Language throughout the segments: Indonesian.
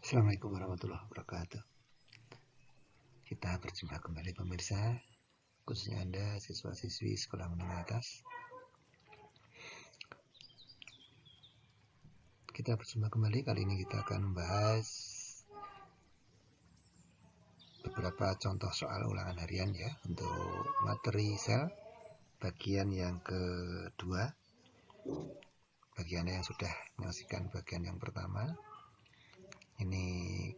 Assalamualaikum warahmatullahi wabarakatuh. Kita berjumpa kembali pemirsa, khususnya Anda siswa-siswi sekolah menengah atas. Kita berjumpa kembali, kali ini kita akan membahas beberapa contoh soal ulangan harian ya untuk materi sel bagian yang kedua. Bagi Anda yang sudah menyaksikan bagian yang pertama, ini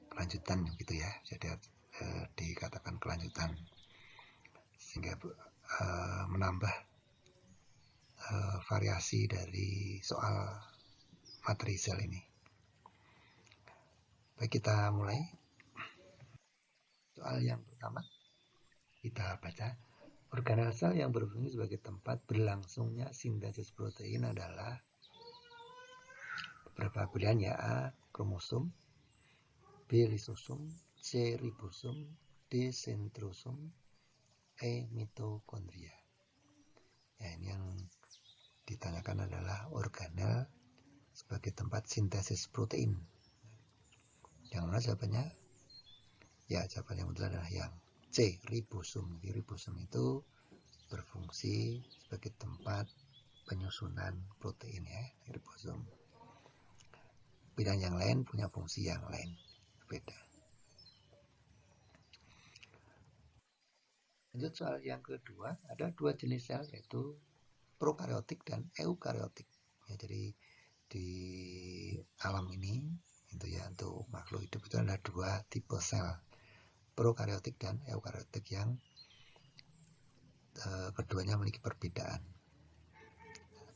kelanjutan gitu ya, jadi dikatakan kelanjutan sehingga menambah variasi dari soal materi sel ini. Baik, kita mulai. Soal yang pertama, kita baca. Organel sel yang berfungsi sebagai tempat berlangsungnya sintesis protein adalah beberapa pilihan ya: A. kromosom, B. lisosom, C. ribosom, D. sentrosom, E. mitokondria. Ya, ini yang ditanyakan adalah organel sebagai tempat sintesis protein. Yang mana jawabannya? Ya, jawaban yang betul adalah yang C, ribosom. Ribosom itu berfungsi sebagai tempat penyusunan protein ya, ribosom. Pilihan yang lain punya fungsi yang lain, berbeda. Lanjut soal yang kedua, ada dua jenis sel yaitu prokaryotik dan eukaryotik. Ya, jadi di alam ini itu ya, untuk makhluk hidup itu ada dua tipe sel, prokaryotik dan eukaryotik, yang keduanya memiliki perbedaan.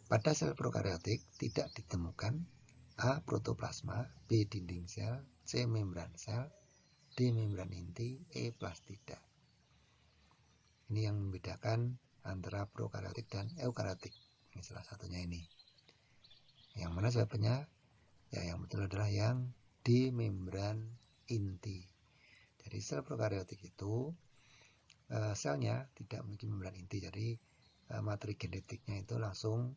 Pada sel prokaryotik tidak ditemukan A. protoplasma, B. dinding sel, C. membran sel, D. membran inti, E. plastida. Ini yang membedakan antara prokaryotik dan eukaryotik. Ini salah satunya ini. Yang mana jawabannya? Ya, yang betul adalah yang D. membran inti. Jadi sel prokaryotik itu selnya tidak memiliki membran inti, jadi materi genetiknya itu langsung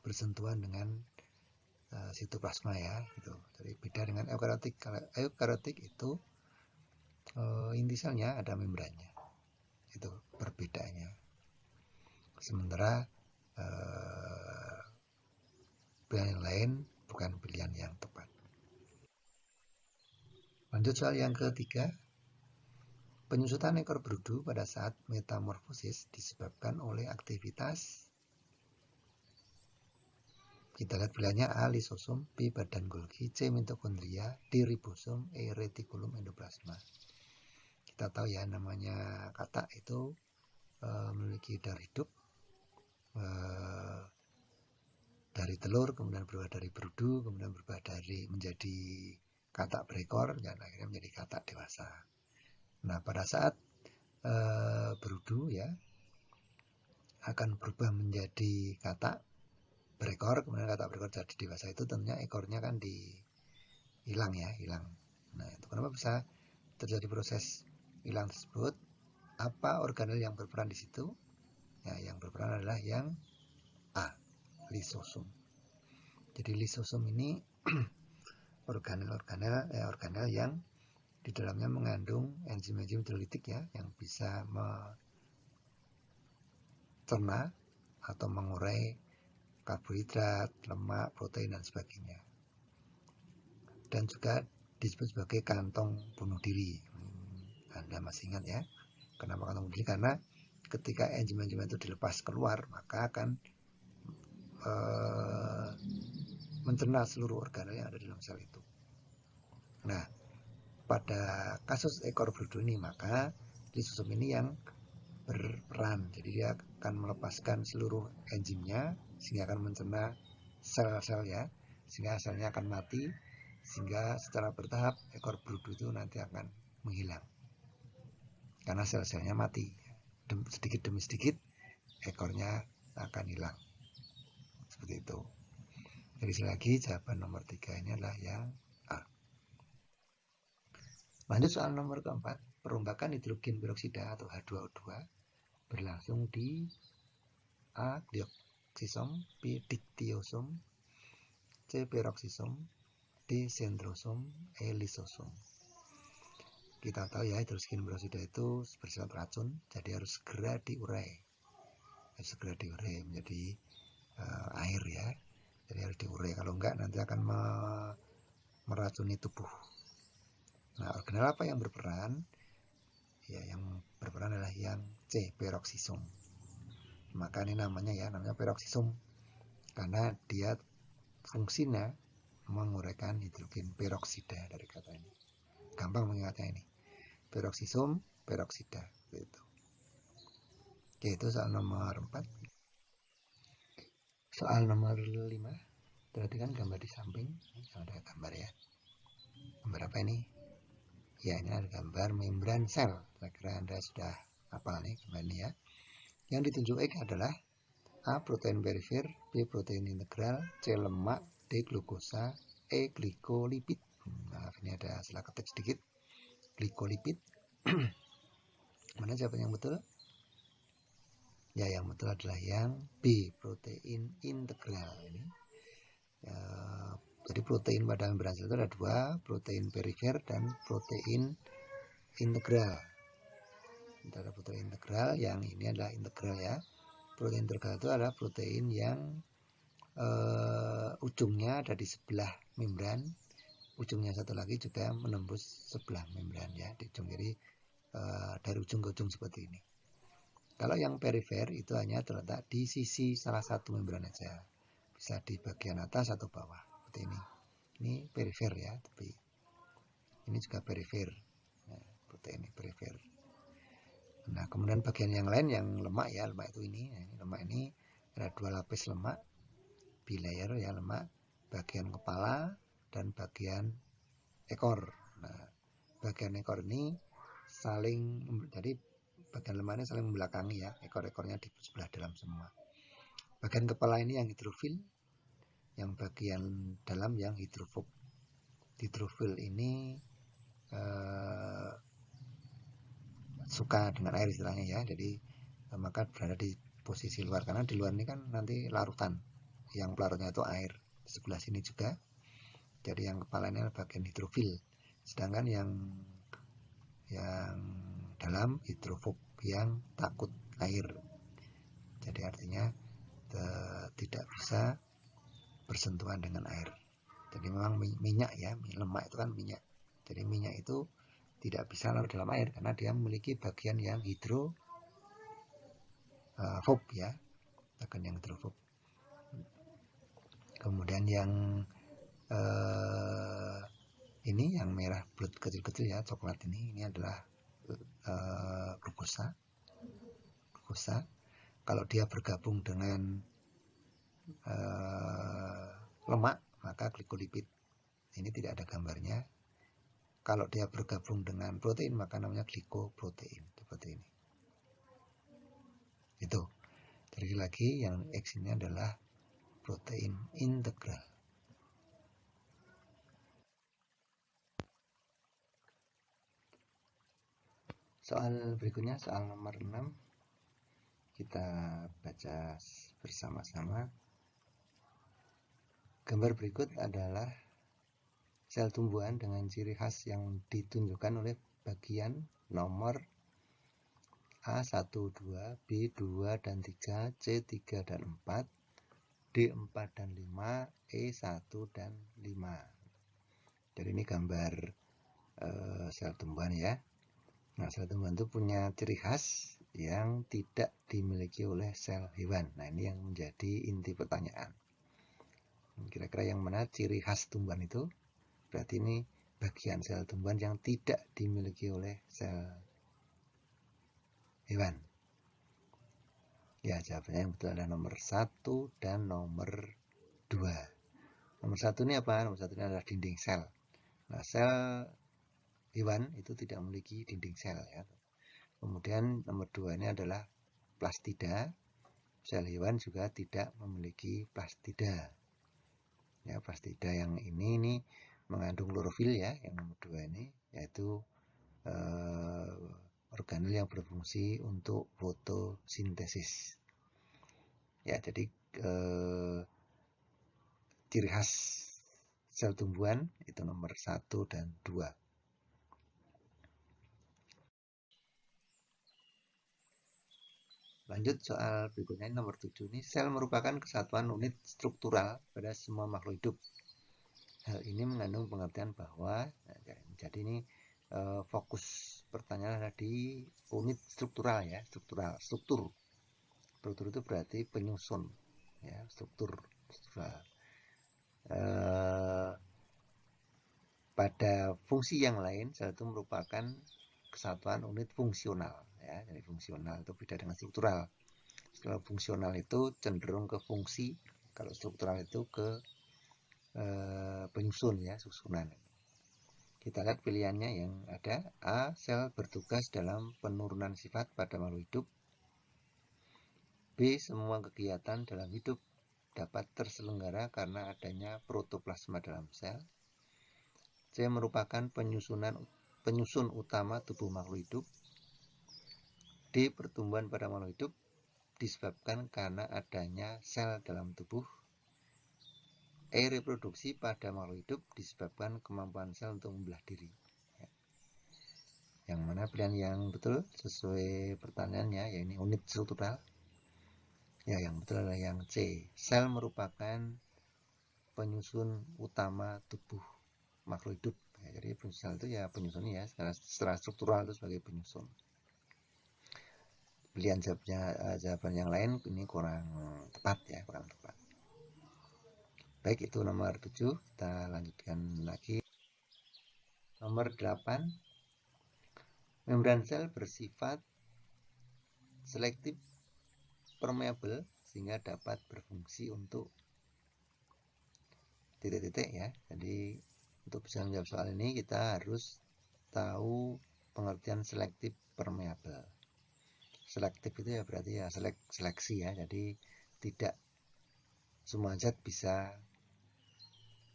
bersentuhan dengan sitoplasma ya, gitu. Jadi beda dengan eukaryotik. Kalau eukaryotik itu inti selnya ada membrannya, itu perbedaannya. Sementara pilihan yang lain bukan pilihan yang tepat. Lanjut soal yang ketiga. Penyusutan ekor berudu pada saat metamorfosis disebabkan oleh aktivitas. Kita lihat pilihannya: A. lisosom, B. badan Golgi, C. mitokondria, D. ribosom, E. retikulum endoplasma. Kita tahu ya, namanya katak itu memiliki dar hidup dari telur, kemudian berubah dari berudu, kemudian berubah dari menjadi katak berekor, dan akhirnya menjadi katak dewasa. Nah, pada saat berudu ya akan berubah menjadi katak berekor, kemudian katak berekor jadi dewasa, itu tentunya ekornya kan hilang. Nah, itu kenapa bisa terjadi proses hilang tersebut? Apa organel yang berperan di situ? Ya, yang berperan adalah yang A, lisosom. Jadi lisosom ini organel yang di dalamnya mengandung enzim-enzim hidrolitik ya, yang bisa mencerna atau mengurai karbohidrat, lemak, protein, dan sebagainya. Dan juga disebut sebagai kantong bunuh diri. Anda masih ingat ya, kenapa kantong bunuh diri? Karena ketika enzim-enzim itu dilepas keluar, maka akan mencerna seluruh organel yang ada di dalam sel itu. Nah, pada kasus ekor berudu ini, maka lisosom ini yang berperan. Jadi dia akan melepaskan seluruh enzimnya sehingga akan mencerna sel-sel ya, sehingga selnya akan mati, sehingga secara bertahap ekor berudu itu nanti akan menghilang karena sel-selnya mati. Sedikit demi sedikit ekornya akan hilang, seperti itu. Jadi lagi jawaban nomor 3 ini adalah yang A. Lanjut soal nomor keempat. Perombakan hidrogen peroksida atau H2O2 berlangsung di A. deoksisom, B. diktiosom, C. peroksisom, D. Centrosom, E. Lisosom. Kita tahu ya, hidrosgen peroksida itu bersifat racun, jadi harus segera diurai. Menjadi air ya. Jadi harus diurai, kalau enggak nanti akan meracuni tubuh. Nah, organel apa yang berperan? Ya, yang berperan adalah yang C, peroksisom. Maka ini namanya peroksisom karena dia fungsinya menguraikan hidrogen peroksida dari kata ini. Gampang mengingatnya ini. Peroksisom, peroksida gitu. Oke, itu soal nomor 4. Soal nomor 5. Perhatikan gambar di samping. Ada gambar ya. Gambar apa ini? Ya, ini ada gambar membran sel. Kira-kira Anda sudah hafal nih gambar ini ya. Yang ditunjuk X adalah A. Protein perifer, B. Protein integral, C. Lemak, D. Glukosa, E. Glikolipid. Nah, ini ada salah ketik sedikit. Glikolipid. Mana jawaban yang betul? Ya, yang betul adalah yang B. Protein integral. Ini. Jadi protein pada membran sel itu ada dua, protein perifer dan protein integral. Ada protein integral, yang ini adalah integral ya. Protein integral itu adalah protein yang ujungnya ada di sebelah membran, ujungnya satu lagi juga menembus sebelah membran ya, di ujung kiri dari ujung ke ujung seperti ini. Kalau yang perifer itu hanya terletak di sisi salah satu membran saja, bisa di bagian atas atau bawah seperti ini. Ini perifer ya, tapi ini juga perifer. Nah, protein ini perifer. Nah, kemudian bagian yang lain yang lemak ya, lemak itu ini. Nah, lemak ini ada dua lapis lemak, bilayer ya, lemak bagian kepala dan bagian ekor. Nah, bagian ekor ini jadi bagian lemaknya saling membelakangi ya, ekor-ekornya di sebelah dalam semua. Bagian kepala ini yang hidrofil, yang bagian dalam yang hidrofob. Hidrofil ini suka dengan air istilahnya ya, jadi maka berada di posisi luar, karena di luar ini kan nanti larutan, yang pelarutnya itu air. Di sebelah sini juga, jadi yang kepalanya bagian hidrofil, sedangkan yang dalam hidrofob, yang takut air. Jadi artinya tidak bisa bersentuhan dengan air. Jadi memang minyak ya, lemak itu kan minyak. Jadi minyak itu tidak bisa larut dalam air karena dia memiliki bagian yang hidrofob ya, bagian yang hidrofob. Kemudian yang ini yang merah bulat kecil-kecil ya, coklat ini adalah glukosa. Kalau dia bergabung dengan lemak maka glikolipid. Ini tidak ada gambarnya. Kalau dia bergabung dengan protein maka namanya glikoprotein, seperti ini. Itu. Jadi lagi yang X ini adalah protein integral. Soal berikutnya, soal nomor 6. Kita baca bersama-sama. Gambar berikut adalah sel tumbuhan dengan ciri khas yang ditunjukkan oleh bagian nomor A1, 2, B2 dan 3, C3 dan 4, D4 dan 5, E1 dan 5. Jadi ini gambar sel tumbuhan ya. Nah, sel tumbuhan itu punya ciri khas yang tidak dimiliki oleh sel hewan. Nah, ini yang menjadi inti pertanyaan. Kira-kira yang mana ciri khas tumbuhan itu? Berarti ini bagian sel tumbuhan yang tidak dimiliki oleh sel hewan. Ya, jawabannya yang betul adalah nomor 1 dan nomor 2. Nomor 1 ini apa? Nomor 1 ini adalah dinding sel. Nah, sel hewan itu tidak memiliki dinding sel ya. Kemudian nomor 2 ini adalah plastida. Sel hewan juga tidak memiliki plastida. Ya, plastida yang ini mengandung klorofil ya, yang nomor 2 ini, yaitu organel yang berfungsi untuk fotosintesis. Ya, jadi ciri khas sel tumbuhan itu nomor 1 dan 2. Lanjut soal berikutnya nomor 7 ini, sel merupakan kesatuan unit struktural pada semua makhluk hidup. Hal ini mengandung pengertian bahwa, jadi ini fokus pertanyaan ada di unit struktural ya, struktur itu berarti penyusun ya, struktural. Pada fungsi yang lain, sel itu merupakan kesatuan unit fungsional ya, jadi fungsional itu beda dengan struktural. Kalau fungsional itu cenderung ke fungsi, kalau struktural itu ke penyusun ya, susunan. Kita lihat pilihannya yang ada. A. Sel bertugas dalam penurunan sifat pada makhluk hidup. B. Semua kegiatan dalam hidup dapat terselenggara karena adanya protoplasma dalam sel. C. Merupakan penyusun utama tubuh makhluk hidup. D. Pertumbuhan pada makhluk hidup disebabkan karena adanya sel dalam tubuh. E. Reproduksi pada makhluk hidup disebabkan kemampuan sel untuk membelah diri. Yang mana pilihan yang betul sesuai pertanyaannya, ya ini unit struktural. Ya, yang betul adalah yang C. Sel merupakan penyusun utama tubuh makhluk hidup. Ya, jadi sel itu ya penyusun ya, secara struktural itu sebagai penyusun. Pilihan jawaban yang lain ini kurang tepat ya, kurang tepat. Baik, itu nomor 7. Kita lanjutkan lagi. Nomor 8. Membran sel bersifat selektif permeable sehingga dapat berfungsi untuk titik-titik ya. Jadi untuk bisa menjawab soal ini kita harus tahu pengertian selektif permeable. Selektif itu ya berarti ya seleksi ya. Jadi tidak semua zat bisa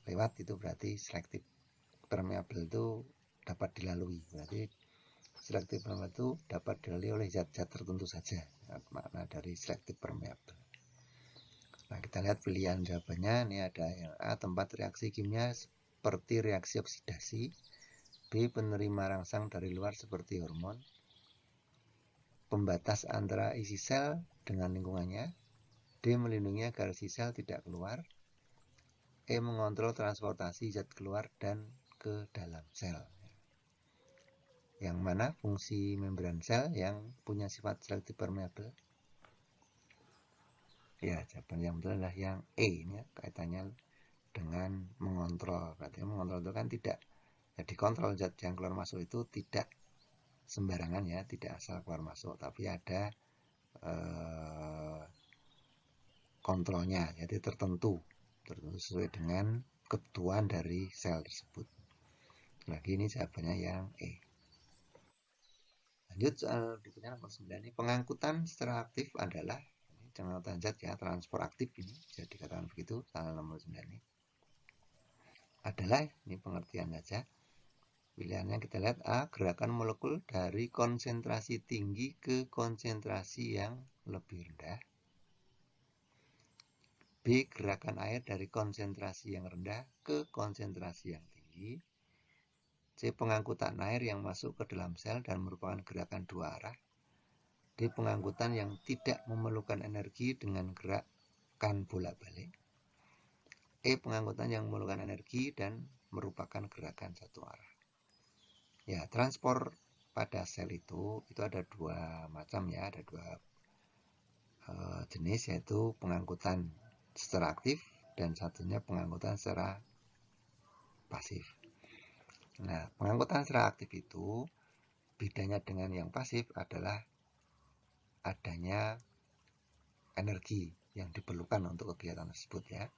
lewat, itu berarti selektif. Permeable itu dapat dilalui. Berarti selektif permeable itu dapat dilalui oleh zat-zat tertentu saja. Makna dari selektif permeable. Nah, kita lihat pilihan jawabannya. Ini ada yang A, tempat reaksi kimia seperti reaksi oksidasi. B, penerima rangsang dari luar seperti hormon. Pembatas antara isi sel dengan lingkungannya. D, melindungi agar isi sel tidak keluar. E, mengontrol transportasi zat keluar dan ke dalam sel. Yang mana fungsi membran sel yang punya sifat selektif permeable? Ya, jawaban yang betul adalah yang E. Ini ya, kaitannya dengan mengontrol. Berarti mengontrol itu kan tidak, ya, dikontrol zat yang keluar masuk itu tidak sembarangan ya, tidak asal keluar masuk, tapi ada kontrolnya, jadi tertentu sesuai dengan kebutuhan dari sel tersebut. Lagi ini jawabannya yang E. Lanjut soal berikutnya nomor 9 ini, pengangkutan secara aktif adalah, ini pengangkutan zat ya, transport aktif ini bisa dikatakan begitu. Soal nomor 9 ini adalah, ini pengertian saja. Pilihannya kita lihat A, gerakan molekul dari konsentrasi tinggi ke konsentrasi yang lebih rendah. B, gerakan air dari konsentrasi yang rendah ke konsentrasi yang tinggi. C, pengangkutan air yang masuk ke dalam sel dan merupakan gerakan dua arah. D, pengangkutan yang tidak memerlukan energi dengan gerakan bolak-balik. E, pengangkutan yang memerlukan energi dan merupakan gerakan satu arah. Ya, transport pada sel itu ada dua macam ya, ada dua jenis, yaitu pengangkutan secara aktif dan satunya pengangkutan secara pasif. Nah, pengangkutan secara aktif itu bedanya dengan yang pasif adalah adanya energi yang diperlukan untuk kegiatan tersebut ya.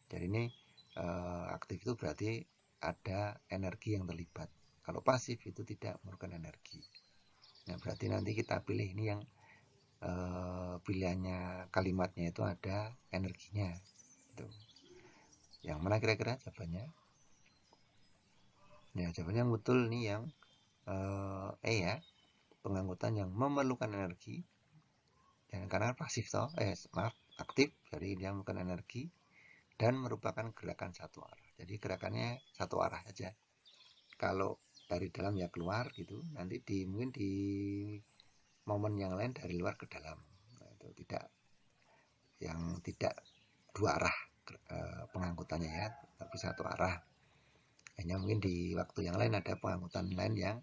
Jadi ini aktif itu berarti ada energi yang terlibat. Kalau pasif itu tidak memerlukan energi. Nah, berarti nanti kita pilih ini yang pilihannya kalimatnya itu ada energinya. Itu. Yang mana kira-kira jawabannya? Ya, jawabannya yang betul ini yang E ya. Pengangkutan yang memerlukan energi. Dan karena pasif toh, aktif, jadi dia memerlukan energi dan merupakan gerakan satu arah. Jadi gerakannya satu arah saja. Kalau dari dalam ya keluar gitu, nanti mungkin di momen yang lain dari luar ke dalam. Nah, itu tidak dua arah pengangkutannya ya, tapi satu arah. Hanya mungkin di waktu yang lain ada pengangkutan lain yang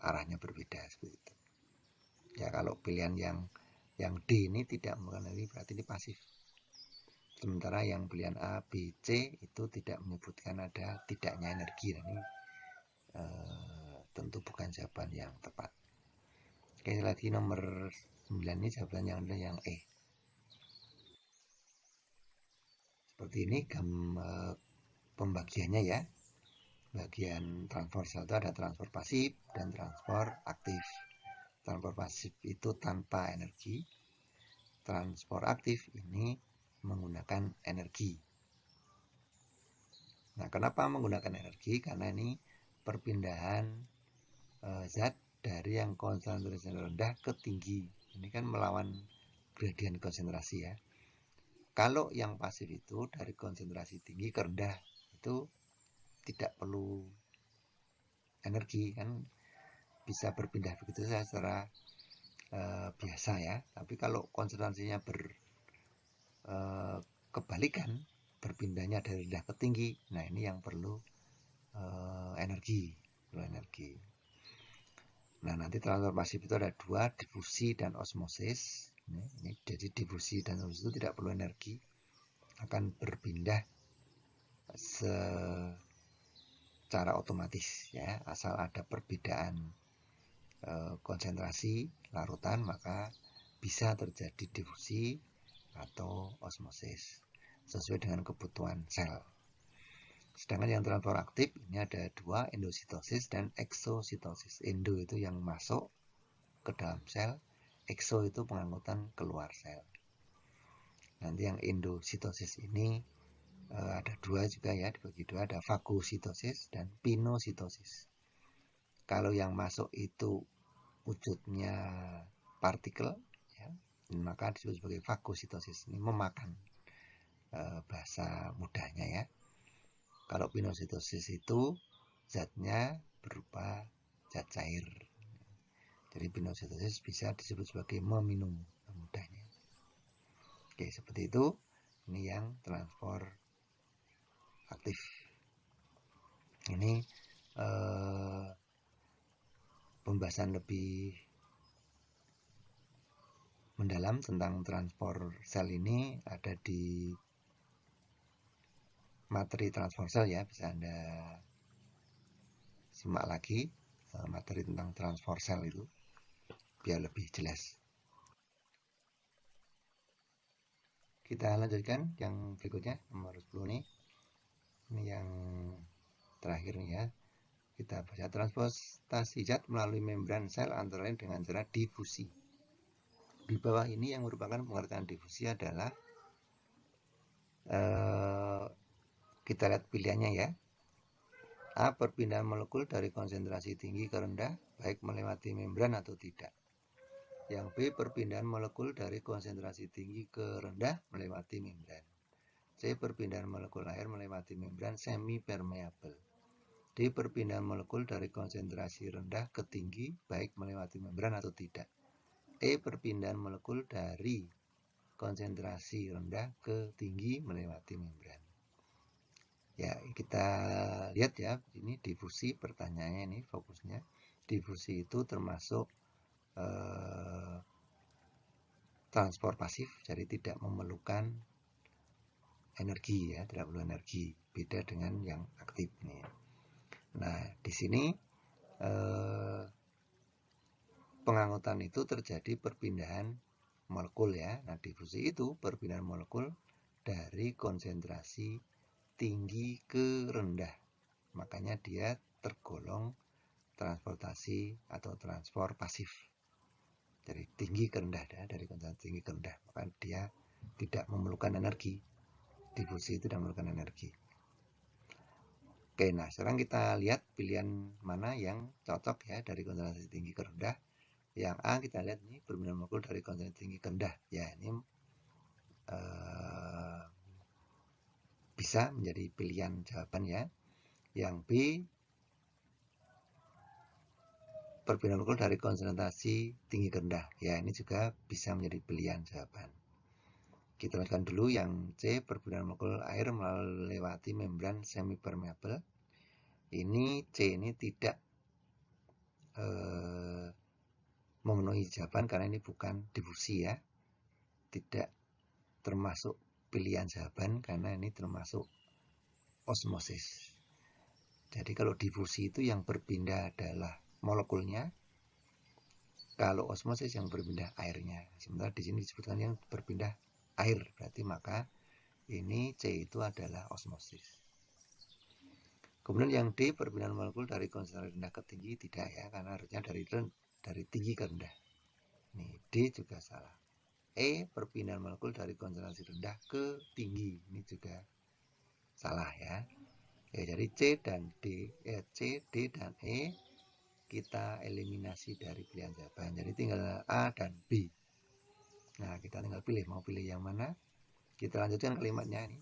arahnya berbeda seperti itu. Ya kalau pilihan yang D ini tidak menggunakan energi berarti ini pasif. Sementara yang pilihan A, B, C itu tidak menyebutkan ada tidaknya energi. Nah, ini tentu bukan jawaban yang tepat. Oke, lagi nomor 9 ini jawaban yang E. Seperti ini pembagiannya ya. Bagian transfer sel itu ada transfer pasif dan transfer aktif. Transfer pasif itu tanpa energi. Transfer aktif ini menggunakan energi. Nah, kenapa menggunakan energi? Karena ini perpindahan zat dari yang konsentrasi rendah ke tinggi. Ini kan melawan gradien konsentrasi ya. Kalau yang pasif itu dari konsentrasi tinggi ke rendah itu tidak perlu energi, kan bisa berpindah begitu saja secara biasa ya. Tapi kalau konsentrasinya kebalikan, berpindahnya dari rendah ke tinggi, nah ini yang perlu energi. Nah, nanti transfer pasif itu ada dua, difusi dan osmosis. Ini jadi difusi dan osmosis itu tidak perlu energi, akan berpindah secara otomatis ya, asal ada perbedaan konsentrasi larutan maka bisa terjadi difusi atau osmosis sesuai dengan kebutuhan sel. Sedangkan yang transfer aktif ini ada dua, endositosis dan exositosis. Endo itu yang masuk ke dalam sel, exo itu pengangkutan keluar sel. Nanti yang endositosis ini ada dua juga ya, dibagi dua, ada fagositosis dan pinositosis. Kalau yang masuk itu wujudnya partikel ya, maka disebut sebagai fagositosis. Ini memakan bahasa mudahnya ya. Kalau pinositosis itu zatnya berupa zat cair. Jadi pinositosis bisa disebut sebagai meminum mudahnya. Oke, seperti itu. Ini yang transfer aktif. Ini pembahasan lebih mendalam tentang transfer sel ini ada di materi transfer sel ya, bisa Anda simak lagi materi tentang transfer sel itu biar lebih jelas. Kita lanjutkan yang berikutnya, nomor 10 nih. Ini yang terakhir nih ya. Kita baca transportasi zat melalui membran sel antara lain dengan cara difusi. Di bawah ini yang merupakan pengertian difusi adalah kita lihat pilihannya ya. A. Perpindahan molekul dari konsentrasi tinggi ke rendah, baik melewati membran atau tidak. Yang B. Perpindahan molekul dari konsentrasi tinggi ke rendah melewati membran. C. Perpindahan molekul air melewati membran semi permeabel. D. Perpindahan molekul dari konsentrasi rendah ke tinggi, baik melewati membran atau tidak. E. Perpindahan molekul dari konsentrasi rendah ke tinggi melewati membran. Ya, kita lihat ya, ini difusi pertanyaannya ini fokusnya. Difusi itu termasuk transfer pasif, jadi tidak memerlukan energi ya, tidak perlu energi. Beda dengan yang aktif nih. Nah, di sini pengangkutan itu terjadi perpindahan molekul ya. Nah, difusi itu perpindahan molekul dari konsentrasi tinggi ke rendah. Makanya dia tergolong transportasi atau transfer pasif. Dari tinggi ke rendah ya, dari konsentrasi tinggi ke rendah. Maka dia tidak memerlukan energi. Difusi itu tidak memerlukan energi. Oke, nah sekarang kita lihat pilihan mana yang cocok ya dari konsentrasi tinggi ke rendah. Yang A kita lihat nih, perpindahan molekul dari konsentrasi tinggi ke rendah. Ya, ini bisa menjadi pilihan jawaban ya. Yang B, perbedaan molekul dari konsentrasi tinggi ke rendah. Ya, ini juga bisa menjadi pilihan jawaban. Kita lanjutkan dulu yang C, perbedaan molekul air melewati membran semi permeable. Ini C ini tidak memenuhi jawaban karena ini bukan difusi ya. Tidak termasuk pilihan jawaban karena ini termasuk osmosis. Jadi kalau difusi itu yang berpindah adalah molekulnya, kalau osmosis yang berpindah airnya. Sementara di sini disebutkan yang berpindah air, berarti maka ini C itu adalah osmosis. Kemudian yang D, perpindahan molekul dari konsentrasi rendah ke tinggi, tidak ya, karena harusnya dari tinggi ke rendah. Nih, D juga salah. E, perpindahan molekul dari konsentrasi rendah ke tinggi, ini juga salah ya. Ya, jadi C, D dan E kita eliminasi dari pilihan jawaban. Jadi tinggal A dan B. Nah, kita tinggal pilih, mau pilih yang mana. Kita lanjutkan kalimatnya ini.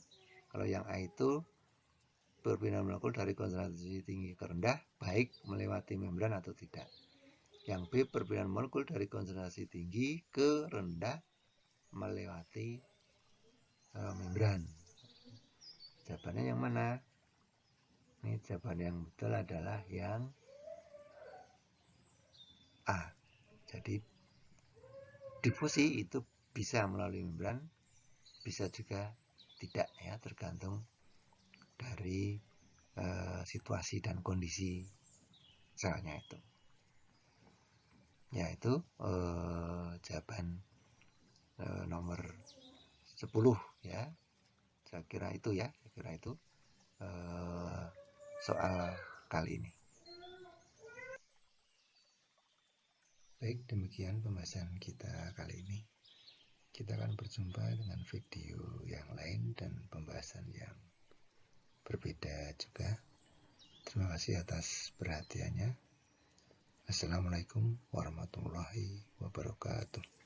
Kalau yang A itu perpindahan molekul dari konsentrasi tinggi ke rendah, baik melewati membran atau tidak. Yang B, perpindahan molekul dari konsentrasi tinggi ke rendah melewati membran. Jawabannya yang mana? Ini jawaban yang betul adalah yang A. Jadi difusi itu bisa melalui membran, bisa juga tidak ya, tergantung dari situasi dan kondisi selnya itu. Yaitu jawaban nomor 10 ya. Saya kira itu soal kali ini. Baik, demikian pembahasan kita kali ini. Kita akan berjumpa dengan video yang lain dan pembahasan yang berbeda juga. Terima kasih atas perhatiannya. Assalamualaikum warahmatullahi wabarakatuh.